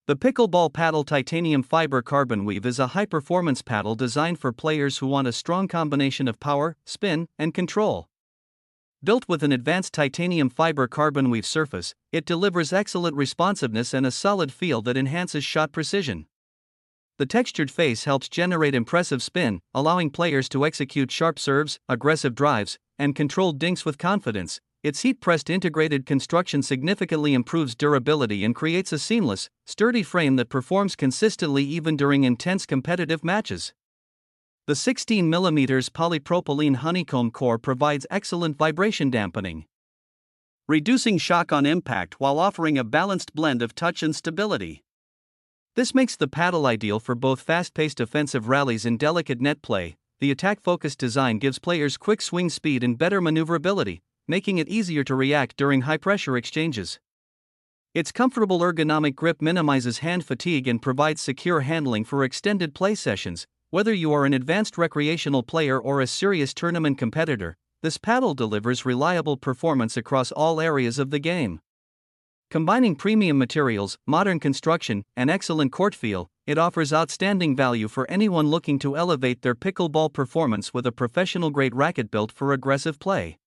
The Pickleball Paddle Titanium Fiber Carbon Weave is a high-performance paddle designed for players who want a strong combination of power, spin, and control. Built with an advanced titanium fiber carbon weave surface, it delivers excellent responsiveness and a solid feel that enhances shot precision. The textured face helps generate impressive spin, allowing players to execute sharp serves, aggressive drives, and controlled dinks with confidence. Its heat-pressed integrated construction significantly improves durability and creates a seamless, sturdy frame that performs consistently even during intense competitive matches. The 16mm polypropylene honeycomb core provides excellent vibration dampening, reducing shock on impact while offering a balanced blend of touch and stability. This makes the paddle ideal for both fast-paced offensive rallies and delicate net play. The attack-focused design gives players quick swing speed and better maneuverability, making it easier to react during high-pressure exchanges. Its comfortable ergonomic grip minimizes hand fatigue and provides secure handling for extended play sessions. Whether you are an advanced recreational player or a serious tournament competitor, this paddle delivers reliable performance across all areas of the game. Combining premium materials, modern construction, and excellent court feel, it offers outstanding value for anyone looking to elevate their pickleball performance with a professional-grade racket built for aggressive play.